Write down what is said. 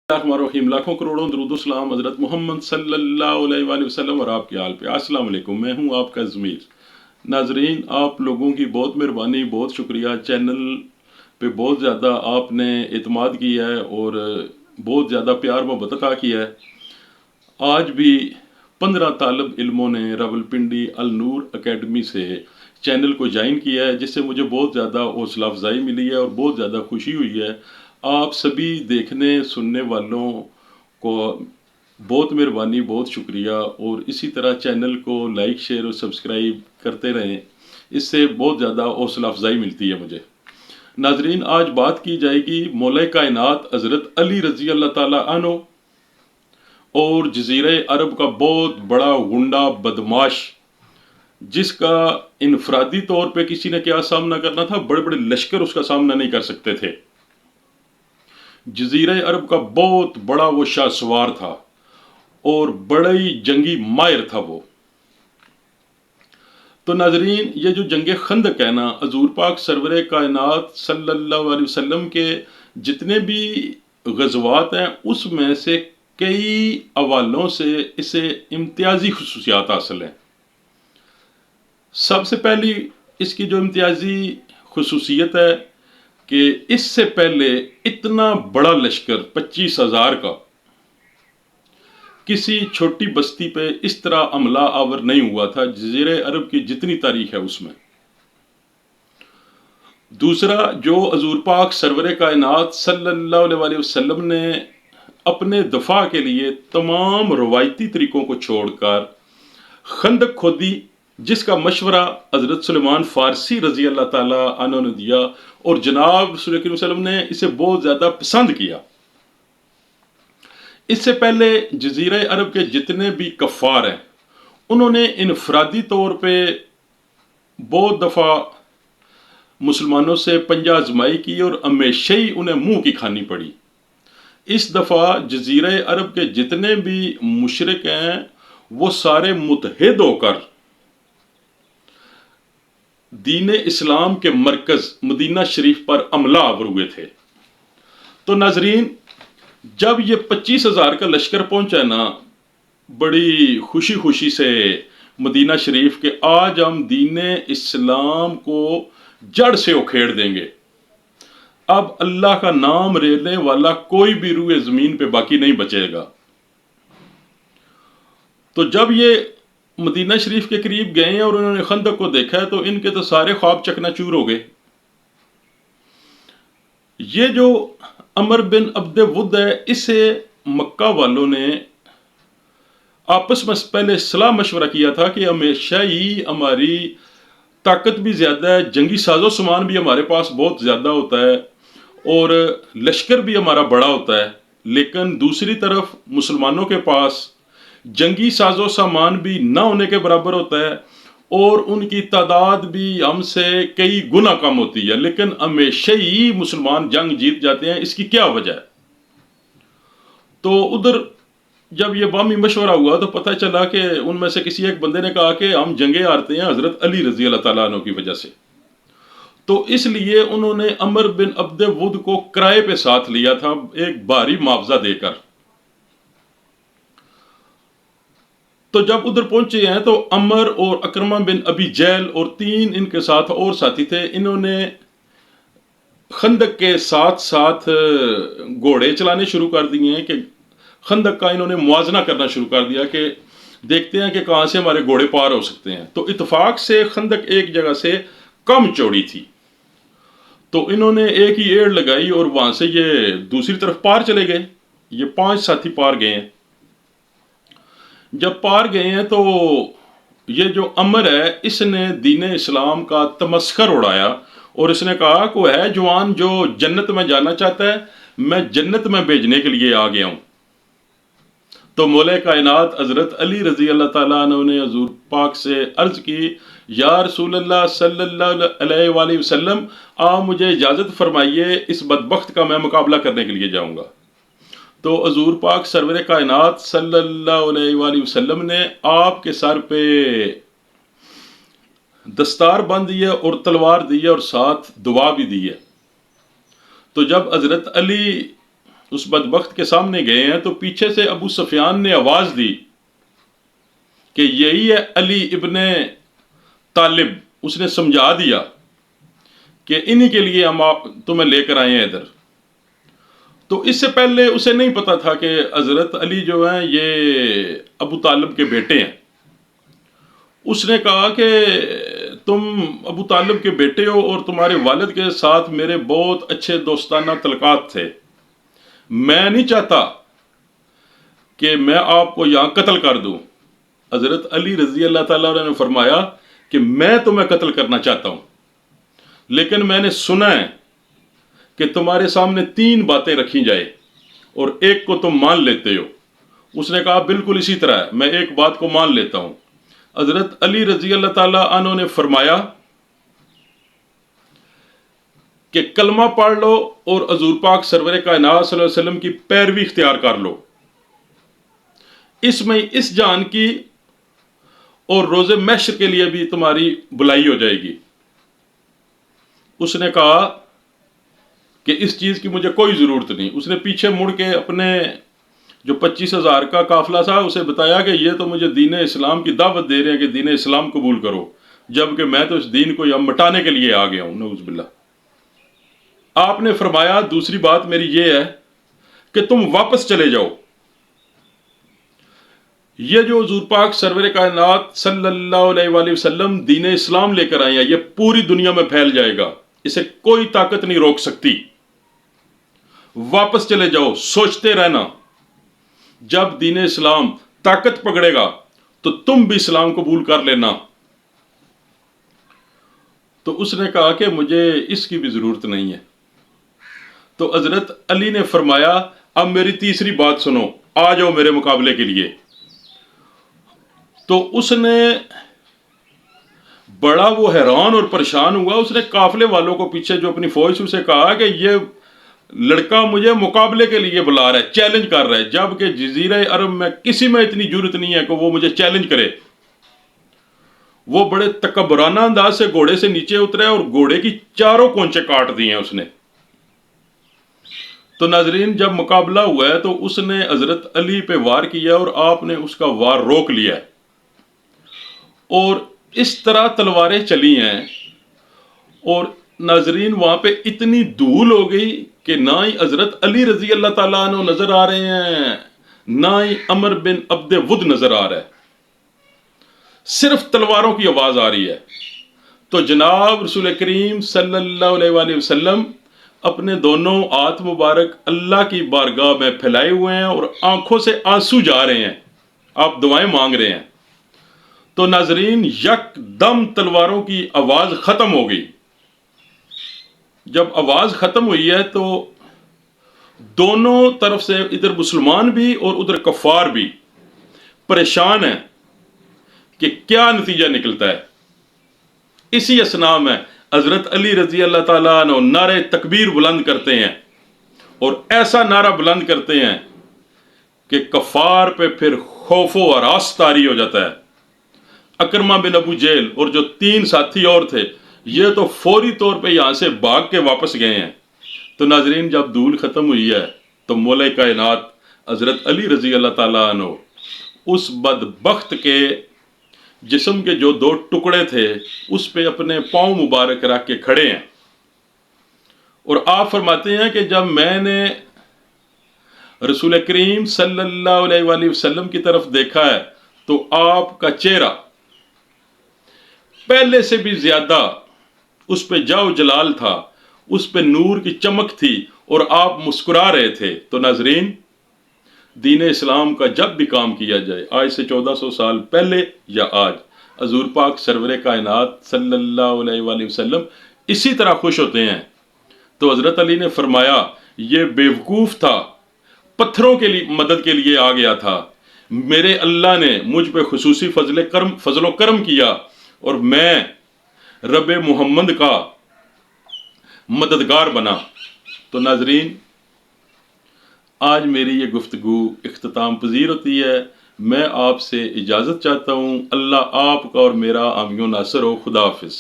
रहीम लाखों करोड़ों दरूद सलाम हज़रत मोहम्मद सल्लल्लाहु अलैहि वसल्लम और आपके आल पे। अस्सलाम वालेकुम, मैं हूं आपका ज़मीर। नाजरीन, आप लोगों की बहुत मेहरबानी, बहुत शुक्रिया। चैनल पे बहुत ज़्यादा आपने एतमाद किया है और बहुत ज़्यादा प्यार मोहब्बत अता किया है। आज भी 15 तालब इल्मों ने रावलपिंडी अल नूर अकेडमी से चैनल को ज्वाइन किया है, जिससे मुझे बहुत ज़्यादा हौसला अफजाई मिली है और बहुत ज़्यादा खुशी हुई है। आप सभी देखने सुनने वालों को बहुत मेहरबानी, बहुत शुक्रिया। और इसी तरह चैनल को लाइक शेयर और सब्सक्राइब करते रहें, इससे बहुत ज़्यादा हौसला अफजाई मिलती है मुझे। नाजरीन, आज बात की जाएगी मौला कायनात हज़रत अली रज़ी अल्लाह ताला अन्हो और जज़ीरा अरब का बहुत बड़ा गुंडा बदमाश, जिसका इनफरादी तौर पे किसी ने क्या सामना करना था, बड़े बड़े लश्कर उसका सामना नहीं कर सकते थे। जज़ीरा अरब का बहुत बड़ा वो शाहसवार था और बड़ा ही जंगी माहिर था वो। तो नाजरीन, ये जो जंग खंदक है ना, हजूर पाक सरवरे कायनात सल्लल्लाहु अलैहि वसल्लम के जितने भी गज़वात हैं, उसमें से कई हवालों से इसे इम्तियाजी खुसूसियात हासिल हैं। सबसे पहली इसकी जो इम्तियाजी खुसूसियत है कि इससे पहले इतना बड़ा लश्कर 25,000 का किसी छोटी बस्ती पे इस तरह हमला आवर नहीं हुआ था जज़ीरे अरब की जितनी तारीख है उसमें। दूसरा, जो हजूर पाक सरवरे कायनात सल्लल्लाहु अलैहि वसल्लम ने अपने दफा के लिए तमाम रवायती तरीकों को छोड़कर खंदक खोदी, जिसका मशवरा हज़रत सुलेमान फ़ारसी रज़ी अल्लाह ताला अन्हु ने दिया और जनाब रसूल करीम सल्लल्लाहु अलैहि वसल्लम ने इसे बहुत ज़्यादा पसंद किया। इससे पहले जज़ीरा अरब के जितने भी कफ़ार हैं, उन्होंने इनफरादी तौर पे बहुत दफ़ा मुसलमानों से पंजा आजमाई की और हमेशा ही उन्हें मुंह की खानी पड़ी। इस दफ़ा जज़ीरा अरब के जितने भी मुशरिक हैं, वो सारे मुत्तहिद होकर दीन इस्लाम के मरकज़ मदीना शरीफ पर हमला आवर हुए थे। तो नाजरीन, जब ये 25,000 का लश्कर पहुंचा ना, बड़ी खुशी खुशी से मदीना शरीफ के आज हम दीन इस्लाम को जड़ से उखेड़ देंगे, अब अल्लाह का नाम लेने वाला कोई भी रूए जमीन पे बाकी नहीं बचेगा। तो जब ये मदीना शरीफ के करीब गए हैं और उन्होंने खंदक को देखा है, तो इनके तो सारे ख्वाब चकनाचूर हो गए। ये जो अमर बिन अब्दे वुद है, इसे मक्का वालों ने आपस में पहले सलाह मशवरा किया था कि हमेशा ही हमारी ताकत भी ज़्यादा है, जंगी साजो सामान भी हमारे पास बहुत ज़्यादा होता है और लश्कर भी हमारा बड़ा होता है, लेकिन दूसरी तरफ मुसलमानों के पास जंगी साजो सामान भी ना होने के बराबर होता है और उनकी तादाद भी हमसे कई गुना कम होती है, लेकिन हमेशा ही मुसलमान जंग जीत जाते हैं। इसकी क्या वजह है? तो उधर जब ये बामी मशवरा हुआ तो पता चला कि उनमें से किसी एक बंदे ने कहा कि हम जंगे हारते हैं हज़रत अली रज़ी अल्लाह ताला अन्हु की वजह से। तो इसलिए उन्होंने अमर बिन अब्दे वुद को किराए पे साथ लिया था, एक भारी मुआवजा देकर। तो जब उधर पहुंचे हैं तो अमर और अकरमा बिन अबी जैल और 3 इनके साथ और साथी थे, इन्होंने खंदक के साथ साथ घोड़े चलाने शुरू कर दिए हैं कि खंदक का इन्होंने मुआजना करना शुरू कर दिया कि देखते हैं कि कहाँ से हमारे घोड़े पार हो सकते हैं। तो इत्तेफाक से खंदक एक जगह से कम चौड़ी थी, तो इन्होंने एक ही एड़ लगाई और वहां से ये दूसरी तरफ पार चले गए। ये 5 साथी पार गए हैं। जब पार गए हैं तो ये जो अमर है, इसने दीन इस्लाम का तमस्खर उड़ाया और इसने कहा को है जवान जो जन्नत में जाना चाहता है, मैं जन्नत में भेजने के लिए आ गया हूं। तो मौला कायनात हजरत अली रजी अल्लाह ताला अन्हु ने हजूर पाक से अर्ज की, या रसूल अल्लाह सल्लल्लाहु अलैहि वसल्लम, आप मुझे इजाज़त फरमाइए, इस बदबख्त का मैं मुकाबला करने के लिए जाऊंगा। तो हजूर पाक सरवर कायनात सल्लल्लाहु अलैहि वसल्लम ने आपके सर पे दस्तार बांध दी है और तलवार दी है और साथ दुआ भी दी है। तो जब हजरत अली اس بدبخت کے سامنے گئے ہیں تو پیچھے سے ابو سفیان نے آواز دی کہ یہی ہے علی ابن طالب. اس نے سمجھا دیا کہ انہی کے لیے ہم تمہیں لے کر آئے ہیں ادھر. تو اس سے پہلے اسے نہیں پتا تھا کہ حضرت علی جو ہیں یہ ابو طالب کے بیٹے ہیں. اس نے کہا کہ تم ابو طالب کے بیٹے ہو اور تمہارے والد کے ساتھ میرے بہت اچھے دوستانہ تعلقات تھے. میں نہیں چاہتا کہ میں آپ کو یہاں قتل کر دوں. حضرت علی رضی اللہ تعالیٰ عنہ نے فرمایا کہ میں تمہیں قتل کرنا چاہتا ہوں، لیکن میں نے سنا ہے کہ تمہارے سامنے 3 باتیں رکھی جائے اور ایک کو تم مان لیتے ہو. اس نے کہا بالکل اسی طرح ہے، میں ایک بات کو مان لیتا ہوں. حضرت علی رضی اللہ تعالیٰ عنہ نے فرمایا کہ کلمہ پڑھ لو اور حضور پاک سرور کائنات صلی اللہ علیہ وسلم کی پیروی اختیار کر لو، اس میں اس جان کی اور روز محشر کے لیے بھی تمہاری بلائی ہو جائے گی. اس نے کہا کہ اس چیز کی مجھے کوئی ضرورت نہیں. اس نے پیچھے مڑ کے اپنے جو 25,000 کا قافلہ تھا اسے بتایا کہ یہ تو مجھے دین اسلام کی دعوت دے رہے ہیں کہ دین اسلام قبول کرو، جبکہ میں تو اس دین کو یہاں مٹانے کے لیے آ گیا ہوں. نعوذ باللہ. آپ نے فرمایا دوسری بات میری یہ ہے کہ تم واپس چلے جاؤ. یہ جو حضور پاک سرور کائنات صلی اللہ علیہ وآلہ وسلم دین اسلام لے کر آئے ہیں یہ پوری دنیا میں پھیل جائے گا، اسے کوئی طاقت نہیں روک سکتی. واپس چلے جاؤ. سوچتے رہنا جب دین اسلام طاقت پکڑے گا تو تم بھی اسلام قبول کر لینا. تو اس نے کہا کہ مجھے اس کی بھی ضرورت نہیں ہے. تو حضرت علی نے فرمایا اب میری تیسری بات سنو، آ جاؤ میرے مقابلے کے لیے. تو اس نے بڑا وہ حیران اور پریشان ہوا. اس نے قافلے والوں کو پیچھے جو اپنی فوج سے کہا کہ یہ لڑکا مجھے مقابلے کے لیے بلا رہا ہے، چیلنج کر رہا ہے، جبکہ جزیرہ عرب میں کسی میں اتنی جرت نہیں ہے کہ وہ مجھے چیلنج کرے. وہ بڑے تکبرانہ انداز سے گھوڑے سے نیچے اترے اور گھوڑے کی چاروں کونچے کاٹ دی ہیں اس نے. تو ناظرین جب مقابلہ ہوا ہے تو اس نے حضرت علی پہ وار کیا اور آپ نے اس کا وار روک لیا ہے. اور اس طرح تلواریں چلی ہیں اور ناظرین وہاں پہ اتنی دھول ہو گئی کہ نہ ہی حضرت علی رضی اللہ تعالیٰ عنہ نظر آ رہے ہیں نہ ہی عمر بن عبد ود نظر آ رہا ہے، صرف تلواروں کی آواز آ رہی ہے. تو جناب رسول کریم صلی اللہ علیہ وآلہ وسلم اپنے دونوں ہاتھ مبارک اللہ کی بارگاہ میں پھیلائے ہوئے ہیں اور آنکھوں سے آنسو جا رہے ہیں، آپ دعائیں مانگ رہے ہیں. تو ناظرین یک دم تلواروں کی آواز ختم ہو گئی. جب آواز ختم ہوئی ہے تو دونوں طرف سے ادھر مسلمان بھی اور ادھر کفار بھی پریشان ہیں کہ کیا نتیجہ نکلتا ہے. اسی اسنا میں حضرت علی رضی اللہ تعالیٰ عنہ نعرہ تکبیر بلند کرتے ہیں اور ایسا نعرہ بلند کرتے ہیں کہ کفار پہ پھر خوف و ہراس طاری ہو جاتا ہے. اکرمہ بن ابو جہل اور جو 3 ساتھی اور تھے یہ تو فوری طور پہ یہاں سے بھاگ کے واپس گئے ہیں. تو ناظرین جب دھول ختم ہوئی ہے تو مولا کائنات حضرت علی رضی اللہ تعالیٰ عنہ اس بدبخت کے جسم کے جو 2 ٹکڑے تھے اس پہ اپنے پاؤں مبارک رکھ کے کھڑے ہیں اور آپ فرماتے ہیں کہ جب میں نے رسول کریم صلی اللہ علیہ وآلہ وسلم کی طرف دیکھا ہے تو آپ کا چہرہ پہلے سے بھی زیادہ اس پہ جاؤ جلال تھا، اس پہ نور کی چمک تھی اور آپ مسکرا رہے تھے. تو ناظرین دین اسلام کا جب بھی کام کیا جائے آج سے 1400 سال پہلے یا آج حضور پاک سرور کائنات صلی اللہ علیہ وآلہ وسلم اسی طرح خوش ہوتے ہیں. تو حضرت علی نے فرمایا یہ بیوقوف تھا، پتھروں کے لیے مدد کے لیے آ گیا تھا، میرے اللہ نے مجھ پہ خصوصی فضل و کرم کیا اور میں رب محمد کا مددگار بنا. تو ناظرین آج میری یہ گفتگو اختتام پذیر ہوتی ہے. میں آپ سے اجازت چاہتا ہوں. اللہ آپ کا اور میرا حامی و ناصر ہو. خدا حافظ.